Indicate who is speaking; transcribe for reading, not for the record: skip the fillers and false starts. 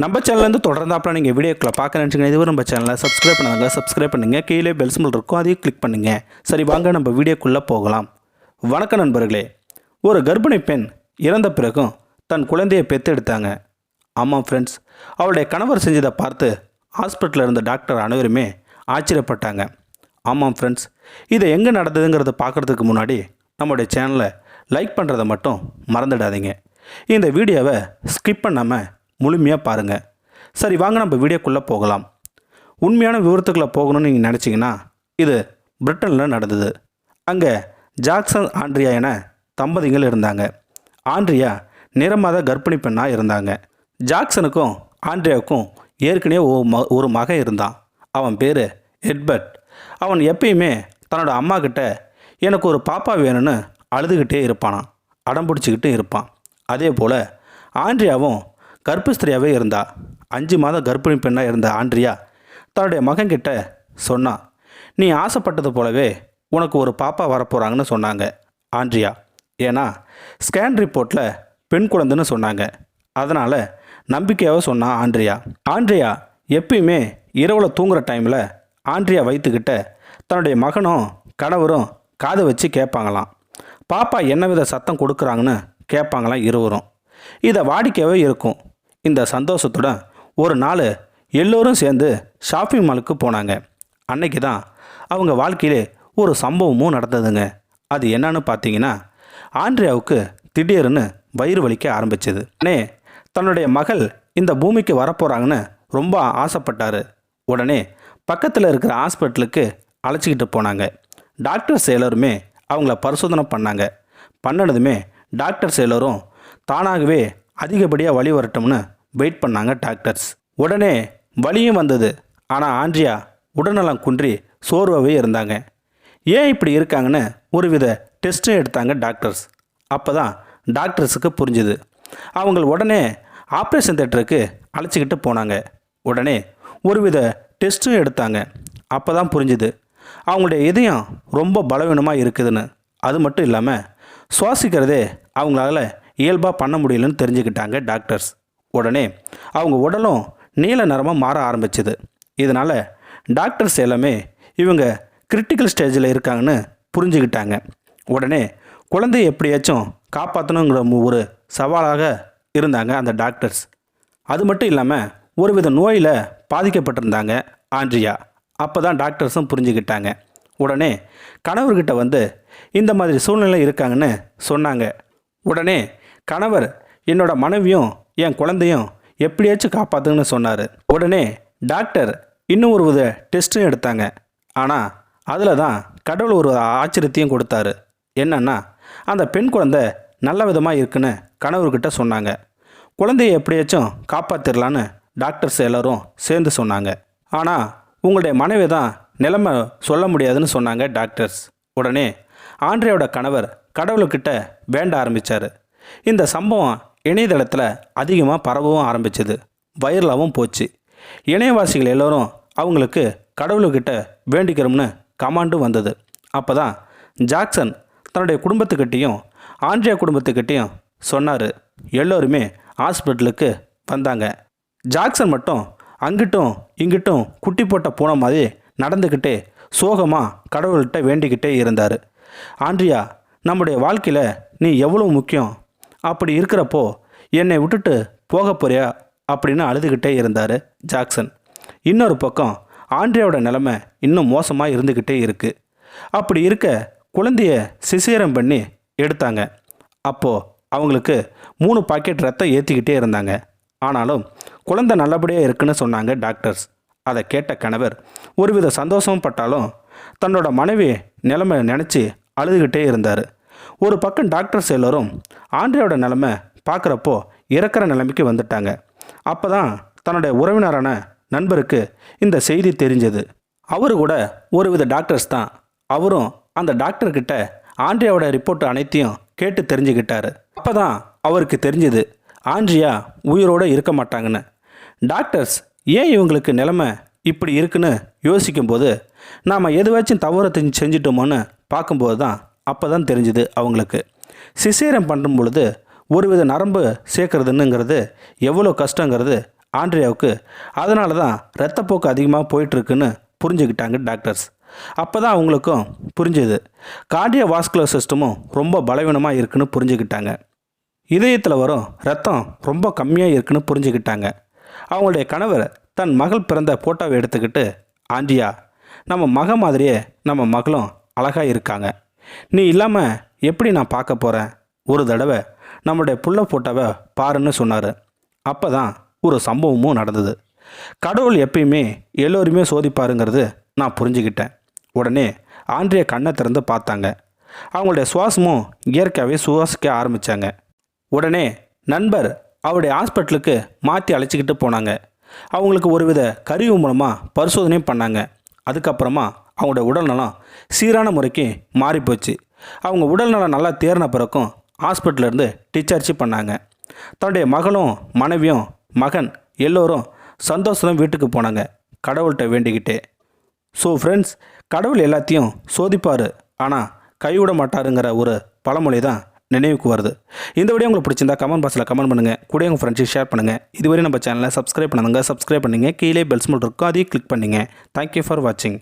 Speaker 1: நம்ம சேனல்லேருந்து தொடர்ந்தாப்பில் நீங்கள் வீடியோக்களை பார்க்க நினச்சிங்கன்னா இதுவரை நம்ம சேனலை சப்ஸ்கிரைப் பண்ணுங்கள். கீழே பெல் சிம்பல் இருக்கும், அதையும் கிளிக் பண்ணுங்கள். சரி, வாங்க நம்ம வீடியோக்குள்ளே போகலாம். வணக்கம் நண்பர்களே. ஒரு கர்ப்பிணி பெண் இறந்த பிறகும் தன் குழந்தையை பெற்றெடுத்தாங்க. ஆமாம் ஃப்ரெண்ட்ஸ், அவளுடைய கணவர் செஞ்சதை பார்த்து ஹாஸ்பிட்டலில் இருந்த டாக்டர் அனைவருமே ஆச்சரியப்பட்டாங்க. ஆமாம் ஃப்ரெண்ட்ஸ், இதை எங்கே நடந்ததுங்கிறத பார்க்குறதுக்கு முன்னாடி நம்மளுடைய சேனலை லைக் பண்ணுறதை மட்டும் மறந்துடாதீங்க. இந்த வீடியோவை ஸ்கிப் பண்ணாமல் முழுமையாக பாருங்கள். சரி, வாங்க நம்ம வீடியோக்குள்ளே போகலாம். உண்மையான விவரத்துக்குள்ளே போகணும்னு நீங்கள் நினச்சிங்கன்னா இது பிரிட்டனில் நடந்தது. அங்கே ஜாக்சன் ஆண்ட்ரியா என தம்பதிகள் இருந்தாங்க. ஆண்ட்ரியா நிறமாத கர்ப்பிணி பெண்ணாக இருந்தாங்க. ஜாக்சனுக்கும் ஆண்ட்ரியாவுக்கும் ஏற்கனவே ஒரு மகன் இருந்தான். அவன் பேர் எட்வர்ட். அவன் எப்பயுமே தன்னோட அம்மா கிட்ட எனக்கு ஒரு பாப்பா வேணும்னு அழுதுகிட்டே இருப்பானான், அடம் பிடிச்சிக்கிட்டு இருப்பான். அதே போல் ஆண்ட்ரியாவும் கர்ப்பஸ்திரியாகவே இருந்தா. 5 மாத கர்ப்பிணி பெண்ணாக இருந்த ஆண்ட்ரியா தன்னுடைய மகன்கிட்ட சொன்னான், நீ ஆசைப்பட்டது போலவே உனக்கு ஒரு பாப்பா வரப்போகிறாங்கன்னு சொன்னாங்க ஆண்ட்ரியா. ஏன்னா ஸ்கேன் ரிப்போர்ட்டில் பெண் குழந்தைன்னு சொன்னாங்க. அதனால் நம்பிக்கையாக சொன்னான் ஆண்ட்ரியா. ஆண்ட்ரியா எப்பயுமே இரவில் தூங்குகிற டைமில் ஆண்ட்ரியா வைத்துக்கிட்ட தன்னுடைய மகனும் கணவரும் காதை வச்சு கேட்பாங்களாம். பாப்பா என்ன வித சத்தம் கொடுக்குறாங்கன்னு கேட்பாங்களாம் இருவரும். இதை வாடிக்கையாகவே இருக்கும். இந்த சந்தோஷத்துடன் ஒரு நாள் எல்லோரும் சேர்ந்து ஷாப்பிங் மாலுக்கு போனாங்க. அன்னைக்கு தான் அவங்க வாழ்க்கையிலே ஒரு சம்பவமும் நடந்ததுங்க. அது என்னன்னு பார்த்தீங்கன்னா, ஆண்ட்ரியாவுக்கு திடீர்னு வயிறு வலிக்க ஆரம்பிச்சது. தன்னுடைய மகள் இந்த பூமிக்கு வரப்போகிறாங்கன்னு ரொம்ப ஆசைப்பட்டார். உடனே பக்கத்தில் இருக்கிற ஹாஸ்பிட்டலுக்கு அழைச்சிக்கிட்டு போனாங்க. டாக்டர்ஸ் எல்லாருமே அவங்கள பரிசோதனை பண்ணாங்க. பண்ணதுமே டாக்டர்ஸ் எல்லோரும் தானாகவே அதிகப்படியாக வலி வரட்டும்னு வெயிட் பண்ணாங்க டாக்டர்ஸ். உடனே வலியும் வந்தது. ஆனால் ஆண்ட்ரியா உடல்நலம் குன்றி சோர்வாகவே இருந்தாங்க. ஏன் இப்படி இருக்காங்கன்னு ஒருவித டெஸ்ட்டும் எடுத்தாங்க டாக்டர்ஸ். அப்போ தான் டாக்டர்ஸுக்கு புரிஞ்சுது. அவங்க உடனே ஆப்ரேஷன் தேட்டருக்கு அழைச்சிக்கிட்டு போனாங்க. உடனே ஒருவித டெஸ்ட்டும் எடுத்தாங்க. அப்போ தான் புரிஞ்சுது அவங்களுடைய இதயம் ரொம்ப பலவீனமாக இருக்குதுன்னு. அது மட்டும் இல்லாமல் சுவாசிக்கிறதே அவங்களால இயல்பாக பண்ண முடியலன்னு தெரிஞ்சுக்கிட்டாங்க டாக்டர்ஸ். உடனே அவங்க உடலும் நீல நிறமாக மாற ஆரம்பிச்சுது. இதனால் டாக்டர்ஸ் எல்லாமே இவங்க கிரிட்டிக்கல் ஸ்டேஜில் இருக்காங்கன்னு புரிஞ்சுக்கிட்டாங்க. உடனே குழந்தையை எப்படியாச்சும் காப்பாற்றணுங்கிற ஒரு சவாலாக இருந்தாங்க அந்த டாக்டர்ஸ். அது மட்டும் இல்லாமல் ஒருவித நோயில் பாதிக்கப்பட்டிருந்தாங்க ஆண்ட்ரியா. அப்போ தான் டாக்டர்ஸும் புரிஞ்சுக்கிட்டாங்க. உடனே கணவர்கிட்ட வந்து இந்த மாதிரி சூழ்நிலை இருக்காங்கன்னு சொன்னாங்க. உடனே கணவர் என்னோட மனைவியும் என் குழந்தையும் எப்படியாச்சும் காப்பாற்றுங்கன்னு சொன்னார். உடனே டாக்டர் இன்னும் ஒரு வித டெஸ்ட்டும் எடுத்தாங்க. ஆனால் அதில் தான் கடவுள் ஒரு ஆச்சரியத்தையும் கொடுத்தாரு. என்னன்னா, அந்த பெண் குழந்தை நல்ல விதமாக இருக்குன்னு கணவர்கிட்ட சொன்னாங்க. குழந்தையை எப்படியாச்சும் காப்பாற்றிடலான்னு டாக்டர்ஸ் எல்லோரும் சேர்ந்து சொன்னாங்க. ஆனால் உங்களுடைய மனைவி தான் நிலைமை சொல்ல முடியாதுன்னு சொன்னாங்க டாக்டர்ஸ். உடனே ஆண்ட்ரியாவோட கணவர் கடவுள்கிட்ட வேண்ட ஆரம்பித்தார். இந்த சம்பவம் இணையதளத்தில் அதிகமாக பரவவும் ஆரம்பிச்சது, வைரலாகவும் போச்சு. இணையவாசிகள் எல்லோரும் அவங்களுக்கு கடவுள்கிட்ட வேண்டிக்கிறோம்னு கமாண்டும் வந்தது. அப்போ தான் ஜாக்சன் தன்னுடைய குடும்பத்துக்கிட்டேயும் ஆண்ட்ரியா குடும்பத்துக்கிட்டேயும் சொன்னார். எல்லோருமே ஹாஸ்பிட்டலுக்கு வந்தாங்க. ஜாக்சன் மட்டும் அங்கிட்டும் இங்கிட்டும் குட்டி போட்ட பூனை மாதிரி நடந்துக்கிட்டே சோகமாக கடவுள்கிட்ட வேண்டிக்கிட்டே இருந்தார். ஆண்ட்ரியா, நம்முடைய வாழ்க்கையில் நீ எவ்வளோ முக்கியம், அப்படி இருக்கிறப்போ என்னை விட்டுட்டு போக போறியா அப்படின்னு அழுதுகிட்டே இருந்தார் ஜாக்சன். இன்னொரு பக்கம் ஆண்ட்ரியாவோட நிலைமை இன்னும் மோசமாக இருந்துக்கிட்டே இருக்குது. அப்படி இருக்க குழந்தைய சிசேரம் பண்ணி எடுத்தாங்க. அப்போது அவங்களுக்கு 3 பாக்கெட் ரத்தம் ஏற்றிக்கிட்டே இருந்தாங்க. ஆனாலும் குழந்தை நல்லபடியாக இருக்குன்னு சொன்னாங்க டாக்டர்ஸ். அதை கேட்ட கணவர் ஒருவித சந்தோஷமும் பட்டாலும் தன்னோட மனைவி நிலைமை நினச்சி அழுதுகிட்டே இருந்தார். ஒரு பக்கம் டாக்டர்ஸ் எல்லோரும் ஆண்ட்ரியாவோட நிலைமை பார்க்குறப்போ இறக்குற நிலைமைக்கு வந்துட்டாங்க. அப்போ தான் தன்னுடைய உறவினரான நண்பருக்கு இந்த செய்தி தெரிஞ்சது. அவரு கூட ஒருவித டாக்டர்ஸ் தான். அவரும் அந்த டாக்டர்கிட்ட ஆண்ட்ரியாவோட ரிப்போர்ட் அனைத்தையும் கேட்டு தெரிஞ்சுக்கிட்டாரு. அப்போ தான் அவருக்கு தெரிஞ்சது ஆண்ட்ரியா உயிரோடு இருக்க மாட்டாங்கன்னு. டாக்டர்ஸ் ஏன் இவங்களுக்கு நிலைமை இப்படி இருக்குன்னு யோசிக்கும்போது நாம் எதுவாச்சும் தவறு செஞ்சிட்டோமோன்னு பார்க்கும்போது தான் அப்போ தான் தெரிஞ்சுது அவங்களுக்கு. சிசேரியம் பண்ணும் பொழுது ஒருவித நரம்பு சேர்க்கறதுங்கிறது எவ்வளோ கஷ்டங்கிறது ஆண்ட்ரியாவுக்கு அதனால தான் இரத்தப்போக்கு அதிகமாக போயிட்டுருக்குன்னு புரிஞ்சுக்கிட்டாங்க டாக்டர்ஸ். அப்போ தான் அவங்களுக்கும் புரிஞ்சுது கார்டியோ வாஸ்குலர் சிஸ்டமும் ரொம்ப பலவீனமாக இருக்குன்னு புரிஞ்சுக்கிட்டாங்க. இதயத்தில் வரும் ரத்தம் ரொம்ப கம்மியாக இருக்குன்னு புரிஞ்சுக்கிட்டாங்க. அவங்களுடைய கணவர் தன் மகள் பிறந்த ஃபோட்டோவை எடுத்துக்கிட்டு, ஆண்ட்ரியா, நம்ம மக மாதிரியே நம்ம மகளும் அழகாக இருக்காங்க. நீ இல்லாமல் எப்படி நான் பார்க்க போகிறேன்? ஒரு தடவை நம்மளுடைய புள்ள ஃபோட்டோவை பாருன்னு சொன்னார். அப்போ தான் ஒரு சம்பவமும் நடந்தது. கடவுள் எப்பயுமே எல்லோருமே சோதிப்பாருங்கிறது நான் புரிஞ்சுக்கிட்டேன். உடனே ஆண்ட்ரியா கண்ணை திறந்து பார்த்தாங்க. அவங்களுடைய சுவாசமும் இயற்கையாகவே சுவாசிக்க ஆரம்பித்தாங்க. உடனே நண்பர் அவருடைய ஹாஸ்பிட்டலுக்கு மாற்றி அழைச்சிக்கிட்டு போனாங்க. அவங்களுக்கு ஒருவித கருவி மூலமாக பரிசோதனையும் பண்ணாங்க. அதுக்கப்புறமா அவங்களோட உடல்நலம் சீரான முறைக்கு மாறிப்போச்சு. அவங்க உடல்நலம் நல்லா தேர்ன பிறக்கும் ஹாஸ்பிட்டலேருந்து டிஸ்சார்ஜ் பண்ணாங்க. தன்னுடைய மகளும் மனைவியும் மகன் எல்லோரும் சந்தோஷம் வீட்டுக்கு போனாங்க, கடவுள்கிட்ட வேண்டிக்கிட்டே. ஸோ ஃப்ரெண்ட்ஸ், கடவுள் எல்லாத்தையும் சோதிப்பார், ஆனால் கைவிட மாட்டாருங்கிற ஒரு பழமொழி தான் நினைவுக்கு வருது. இந்த வீடியோ உங்களுக்கு பிடிச்சிருந்தா கமெண்ட் பாக்ஸில் கமெண்ட் பண்ணுங்கள், கூட உங்கள் ஃப்ரெண்ட்ஸுக்கு ஷேர் பண்ணுங்கள். இதுவரை நம்ம சேனலை சப்ஸ்கிரைப் பண்ணுங்க, சப்ஸ்கிரைப் பண்ணுங்கள். கீழே பெல் சிம்பல் இருக்கும், அதையும் கிளிக் பண்ணுங்கள். தேங்க்யூ ஃபார் வாட்சிங்.